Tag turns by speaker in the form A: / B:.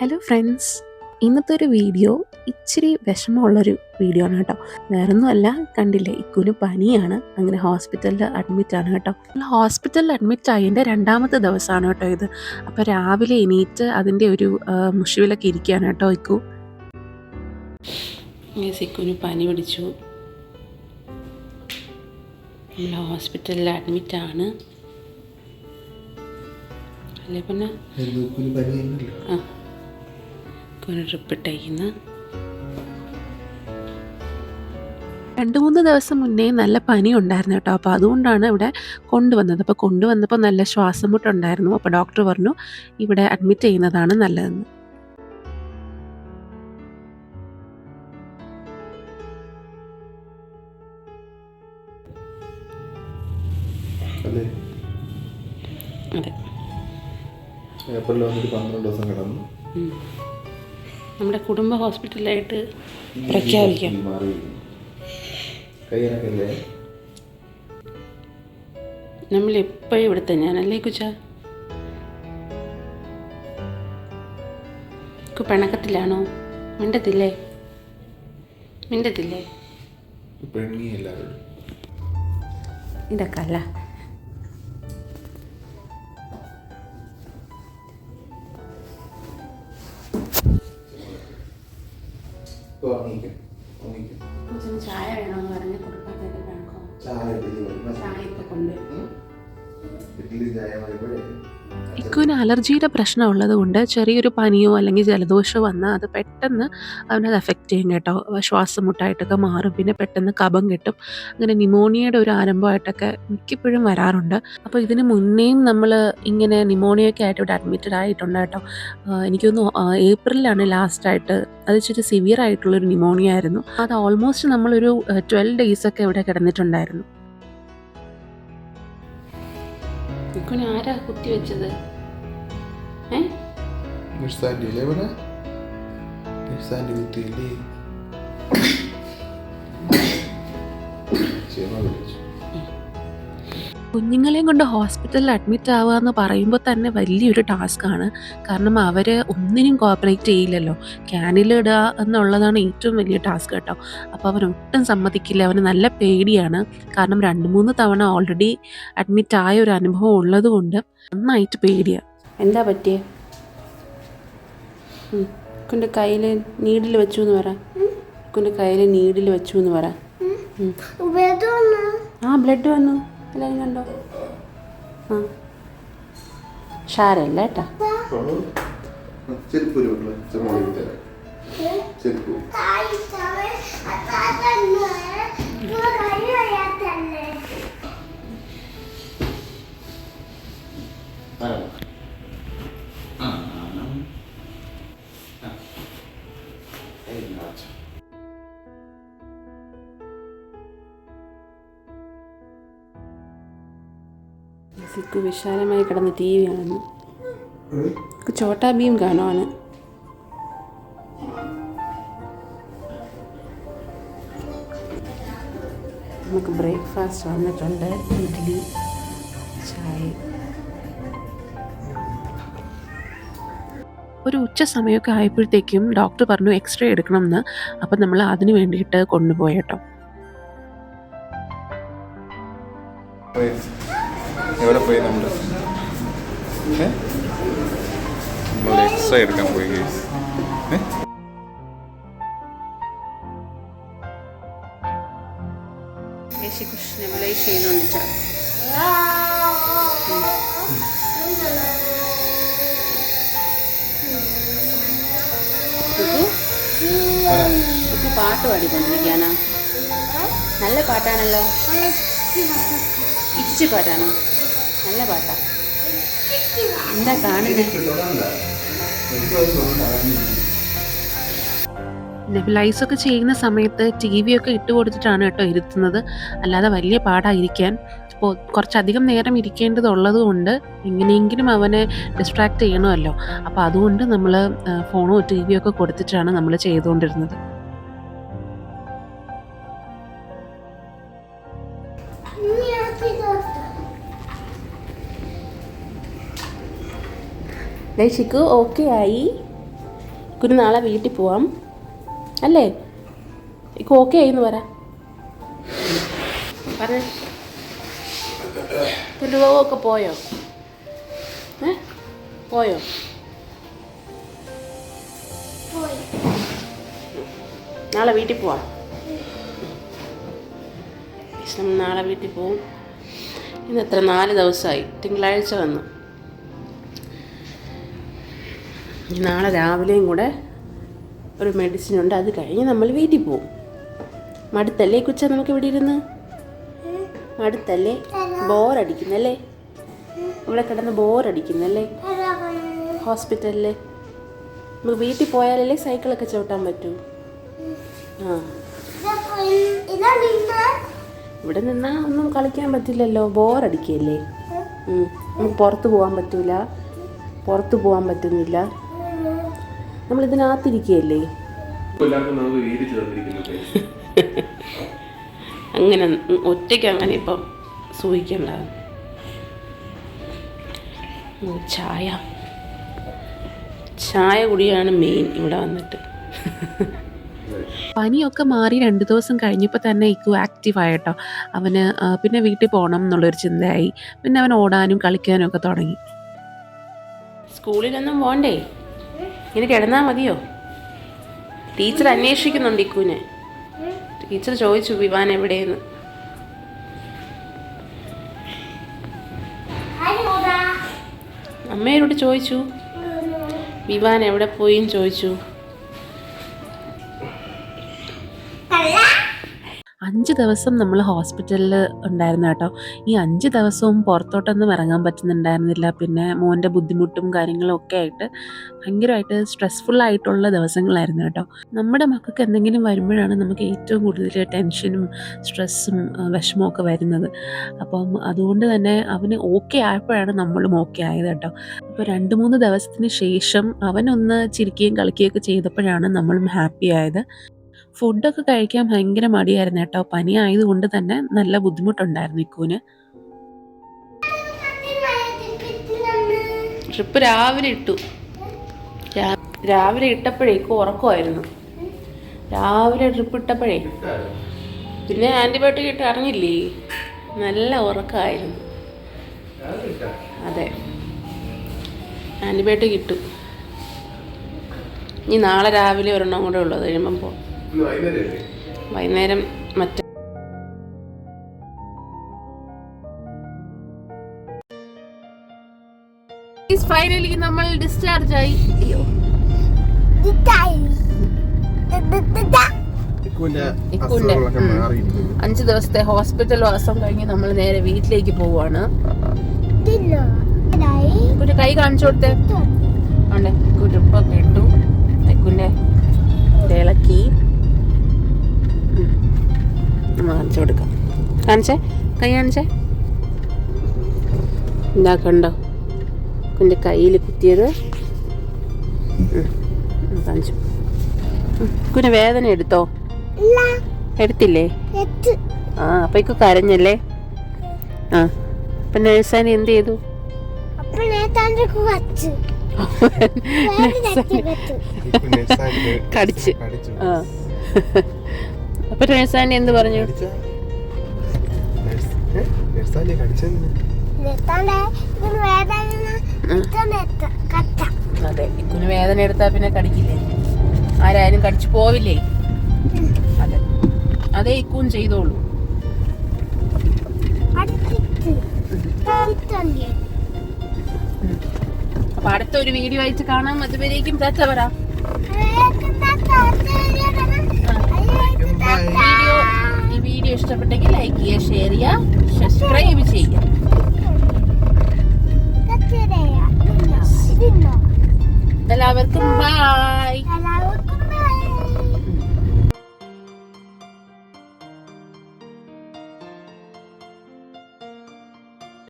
A: Hello friends, ഇന്നത്തെ ഒരു video ഇച്ചിരി വിഷമമുള്ളൊരു വീഡിയോ ആണ് കേട്ടോ. വേറൊന്നുമല്ല, കണ്ടില്ലേ, ഇക്കുന് പനിയാണ്. അങ്ങനെ ഹോസ്പിറ്റലിൽ അഡ്മിറ്റാണ് കേട്ടോ. ഹോസ്പിറ്റലിൽ അഡ്മിറ്റ് ആയതിൻ്റെ രണ്ടാമത്തെ ദിവസമാണ് കേട്ടോ ഇത്. അപ്പോൾ രാവിലെ എണീറ്റ് അതിൻ്റെ ഒരു മുഷിവിലൊക്കെ ഇരിക്കുകയാണ് കേട്ടോ ഇക്കു. ഇക്കുന് പനി പിടിച്ചു, നമ്മൾ ഹോസ്പിറ്റലിൽ അഡ്മിറ്റാണ്. അല്ലേ പിന്നെ ട്രിപ്പ് ഇട്ടേക്കുന്ന 2-3 ദിവസം മുന്നേ നല്ല പനി ഉണ്ടായിരുന്നു കേട്ടോ. അപ്പോൾ അതുകൊണ്ടാണ് ഇവിടെ കൊണ്ടുവന്നത്. അപ്പോൾ കൊണ്ടുവന്നപ്പോൾ നല്ല ശ്വാസം മുട്ടുണ്ടായിരുന്നു. അപ്പോൾ ഡോക്ടർ പറഞ്ഞു ഇവിടെ അഡ്മിറ്റ് ചെയ്യുന്നതാണ് നല്ലതെന്ന്. അതെ, നമ്മുടെ കുടുംബ ഹോസ്പിറ്റലായിട്ട് പ്രഖ്യാപിക്കാം. നമ്മൾ എപ്പോഴും ഇവിടെ തന്നെയാണല്ലേ കുച്ച? പിണക്കത്തിലാണോ? മിണ്ടത്തില്ലേ? ഇതൊക്കെ അല്ല. ചായ വേണമെന്ന് പറഞ്ഞ് കൊടുക്കാത്തൊക്കെ കണക്കോ? ചായ ഇപ്പൊ കൊണ്ടുവരും. ഇക്കുവിന് അലർജിയുടെ പ്രശ്നം ഉള്ളത് കൊണ്ട് ചെറിയൊരു പനിയോ അല്ലെങ്കിൽ ജലദോഷമോ വന്നാൽ അത് പെട്ടെന്ന് അവനത് എഫക്റ്റ് ചെയ്യും കേട്ടോ. ശ്വാസം മുട്ടായിട്ടൊക്കെ മാറും, പിന്നെ പെട്ടെന്ന് കഫം കെട്ടും. അങ്ങനെ ന്യൂമോണിയയുടെ ഒരു ആരംഭമായിട്ടൊക്കെ മിക്കപ്പോഴും വരാറുണ്ട്. അപ്പോൾ ഇതിന് മുന്നേയും നമ്മൾ ഇങ്ങനെ ന്യൂമോണിയൊക്കെ ആയിട്ട് ഇവിടെ അഡ്മിറ്റഡ് ആയിട്ടുണ്ട് കേട്ടോ. എനിക്കൊന്ന് ഏപ്രിലാണ് ലാസ്റ്റായിട്ട്. അത് ഇച്ചിരി സിവിയർ ആയിട്ടുള്ളൊരു ന്യൂമോണിയ ആയിരുന്നു. അത് ഓൾമോസ്റ്റ് നമ്മളൊരു 12 ഡേയ്സൊക്കെ ഇവിടെ കിടന്നിട്ടുണ്ടായിരുന്നു. ഇക്കുനെ ആരാ കുത്തി വെച്ചത്? കുഞ്ഞുങ്ങളെയും കൊണ്ട് ഹോസ്പിറ്റലിൽ അഡ്മിറ്റ് ആവുക എന്ന് പറയുമ്പോൾ തന്നെ വലിയൊരു ടാസ്ക്കാണ്. കാരണം അവർ ഒന്നിനും കോപ്പറേറ്റ് ചെയ്യില്ലല്ലോ. ക്യാനിലിടുക എന്നുള്ളതാണ് ഏറ്റവും വലിയ ടാസ്ക് കേട്ടോ. അപ്പോൾ അവനൊട്ടും സമ്മതിക്കില്ല. അവന് നല്ല പേടിയാണ്. കാരണം 2-3 തവണ ഓൾറെഡി അഡ്മിറ്റ് ആയ ഒരു അനുഭവം ഉള്ളത് കൊണ്ട് നന്നായിട്ട് പേടിയാണ്. എന്താ പറ്റിയേ? കുൻ്റെ കയ്യിൽ നീഡിൽ വെച്ചു എന്ന് പറ. കുൻ്റെ കയ്യിൽ നീഡിൽ വെച്ചു എന്ന് പറ. ബ്ലഡ് വന്നു. എല്ലാവരും കണ്ടോ? ഷാരല്ല കേട്ടാ. സിക്കു വിശാലമായി കിടന്ന് TV കാണുന്നു. ചോട്ടാ ഭീം കാണുവാണ്. നമുക്ക് ബ്രേക്ക്ഫാസ്റ്റ് വന്നിട്ടുണ്ട്. ഇഡ്ഡലി, ചായ. ഒരു ഉച്ച സമയമൊക്കെ ആയപ്പോഴത്തേക്കും ഡോക്ടർ പറഞ്ഞു എക്സ്റേ എടുക്കണം എന്ന്. അപ്പം നമ്മൾ അതിന് വേണ്ടിയിട്ട് കൊണ്ടുപോയി കേട്ടോ.
B: എവിടെ പോയി? നമ്മൾ എക്സ്റേ എടുക്കാൻ പോയി.
A: പാട്ട് പാടിക്കൊണ്ടിരിക്കാനാ? നല്ല പാട്ടാണല്ലോ. ഇച്ചി പാട്ടാണോ? നല്ല പാട്ടാ. എന്താ കാണുന്നത്? നെബുലൈസൊക്കെ ചെയ്യുന്ന സമയത്ത് TV ഒക്കെ ഇട്ട് കൊടുത്തിട്ടാണ് കേട്ടോ ഇരുത്തുന്നത്. അല്ലാതെ വലിയ പാടായിരിക്കാൻ. അപ്പോൾ കുറച്ചധികം നേരം ഇരിക്കേണ്ടതുള്ളത് കൊണ്ട് എങ്ങനെയെങ്കിലും അവനെ ഡിസ്ട്രാക്ട് ചെയ്യണമല്ലോ. അപ്പോൾ അതുകൊണ്ട് നമ്മൾ ഫോണോ TV ഒക്കെ കൊടുത്തിട്ടാണ് നമ്മൾ ചെയ്തുകൊണ്ടിരുന്നത്. ഷിക്കു ഓക്കെ ആയി. ഇക്കുന് നാളെ വീട്ടിൽ പോവാം അല്ലേ? ഇക്ക് ഓക്കെ ആയിന്ന് പറഞ്ഞേ. ഒക്കെ പോയോ? പോയോ? നാളെ വീട്ടിൽ പോവാം. നാളെ വീട്ടിൽ പോവും. ഇന്ന് എത്ര 4 ദിവസമായി. തിങ്കളാഴ്ച വന്നു. നാളെ രാവിലെയും കൂടെ ഒരു മെഡിസിൻ ഉണ്ട്, അത് കഴിഞ്ഞ് നമ്മൾ വീട്ടിൽ പോവും. മടുത്തല്ലേ കൊച്ചാ നമുക്ക് ഇവിടെ ഇരുന്ന്? മടുത്തല്ലേ? ബോറടിക്കുന്നല്ലേ? ഇവിടെ കിടന്ന് ബോറടിക്കുന്നല്ലേ? ഹോസ്പിറ്റലിൽ നമുക്ക് വീട്ടിൽ പോയാലല്ലേ സൈക്കിളൊക്കെ ചവിട്ടാൻ പറ്റൂ. ആ ഇവിടെ നിന്നാൽ ഒന്നും കളിക്കാൻ പറ്റില്ലല്ലോ, ബോറടിക്കല്ലേ. നമുക്ക് പുറത്ത് പോകാൻ പറ്റൂല, പുറത്ത് പോകാൻ പറ്റുന്നില്ല, നമ്മളിതിനകത്തിരിക്കുകയല്ലേ. അങ്ങനെ ഒറ്റയ്ക്ക് അങ്ങനെ ഇപ്പം സൂഹിക്കണ്ട. ചായ കുടിയാണ് മെയിൻ ഇവിടെ വന്നിട്ട്. പനിയൊക്കെ മാറി 2 ദിവസം കഴിഞ്ഞപ്പോൾ തന്നെ ഇക്കു ആക്റ്റീവായിട്ടോ. അവന് പിന്നെ വീട്ടിൽ പോകണം എന്നുള്ളൊരു ചിന്തയായി. പിന്നെ അവൻ ഓടാനും കളിക്കാനും ഒക്കെ തുടങ്ങി. സ്കൂളിലൊന്നും പോണ്ടേ? ഇങ്ങനെ കിടന്നാൽ മതിയോ? ടീച്ചർ അന്വേഷിക്കുന്നുണ്ട് ഇക്കുവിനെ. ടീച്ചർ ചോദിച്ചു വിവാൻ എവിടെയെന്ന്. അമ്മയോട് ചോദിച്ചു വിവാൻ എവിടെ പോയിന്ന് ചോദിച്ചു. 5 ദിവസം നമ്മൾ ഹോസ്പിറ്റലിൽ ഉണ്ടായിരുന്നു കേട്ടോ. ഈ 5 ദിവസവും പുറത്തോട്ടൊന്നും ഇറങ്ങാൻ പറ്റുന്നുണ്ടായിരുന്നില്ല. പിന്നെ മോൻ്റെ ബുദ്ധിമുട്ടും കാര്യങ്ങളും ഒക്കെ ആയിട്ട് ഭയങ്കരമായിട്ട് സ്ട്രെസ്ഫുള്ളായിട്ടുള്ള ദിവസങ്ങളായിരുന്നു കേട്ടോ. നമ്മുടെ മക്കൾക്ക് എന്തെങ്കിലും വരുമ്പോഴാണ് നമുക്ക് ഏറ്റവും കൂടുതൽ ടെൻഷനും സ്ട്രെസ്സും വിഷമവും ഒക്കെ വരുന്നത്. അപ്പം അതുകൊണ്ട് തന്നെ അവന് ഓക്കെ ആയപ്പോഴാണ് നമ്മളും ഓക്കെ ആയത് കേട്ടോ. അപ്പോൾ 2-3 ദിവസത്തിന് ശേഷം അവനൊന്ന് ചിരിക്കുകയും കളിക്കുകയൊക്കെ ചെയ്തപ്പോഴാണ് നമ്മളും ഹാപ്പി ആയത്. ഫുഡൊക്കെ കഴിക്കാൻ ഭയങ്കര മടിയായിരുന്നു കേട്ടോ. പനി ആയതുകൊണ്ട് തന്നെ നല്ല ബുദ്ധിമുട്ടുണ്ടായിരുന്നു ഇക്കുവിന്. ട്രിപ്പ് രാവിലെ ഇട്ടു. രാവിലെ ഇട്ടപ്പോഴേക്കും ഉറക്കമായിരുന്നു. രാവിലെ ട്രിപ്പ് ഇട്ടപ്പോഴേ പിന്നെ ആൻറ്റിബയോട്ടിക് ഇട്ട് അറിഞ്ഞില്ലേ, നല്ല ഉറക്കമായിരുന്നു. അതെ, ആൻറ്റിബയോട്ടിക് ഇട്ടു. ഇനി നാളെ രാവിലെ ഒരെണ്ണം കൂടെ ഉള്ളത് കഴിയുമ്പം പോകും. വൈകുന്നേരം മറ്റേ ഫൈനലി നമ്മൾ ഡിസ്ചാർജ് ആയി. 5 ദിവസത്തെ ഹോസ്പിറ്റൽ വാസം കഴിഞ്ഞ് നമ്മൾ നേരെ വീട്ടിലേക്ക് പോവാണ്. ഒരു കൈ കാണിച്ചു കൊടുത്തേ. ആണ്ടേ കുരുപ്പൊക്കെ ഇട്ടു. തെക്കുൻ്റെ ഇളക്കി കാണിച്ചു കൊടുക്കാം. കാണിച്ചേ, കൈ കാണിച്ചേ. എന്താ കണ്ടോ എൻ്റെ കയ്യിൽ കുത്തിയത്? കാണിച്ചു. കുഞ്ഞ് വേദന എടുത്തോ? എടുത്തില്ലേ? ആ അപ്പൊ ഇക്ക് കരഞ്ഞല്ലേ? ആ അപ്പൊ നേഴ്സാനി എന്ത് ചെയ്തു? കടിച്ച്. ആ അപ്പൊ നേഴ്സാനി എന്ത് പറഞ്ഞു? അതെ, ഇക്കുന് വേദന എടുത്താ പിന്നെ കടിക്കില്ലേ? ആരായാലും കടിച്ചു പോവില്ലേ? അതെ, അതേ ഇക്കും ചെയ്തോളൂ. അപ്പൊ അടുത്തൊരു വീഡിയോ ആയിട്ട് കാണാം. അതുവരേക്കും ടാറ്റ പറ. ഈ വീഡിയോ ഇഷ്ടപ്പെട്ടെങ്കിൽ ലൈക്ക് ചെയ്യുക, ഷെയർ ചെയ്യുക, സബ്സ്ക്രൈബ് ചെയ്യുക. എല്ലാവർക്കും ബൈ.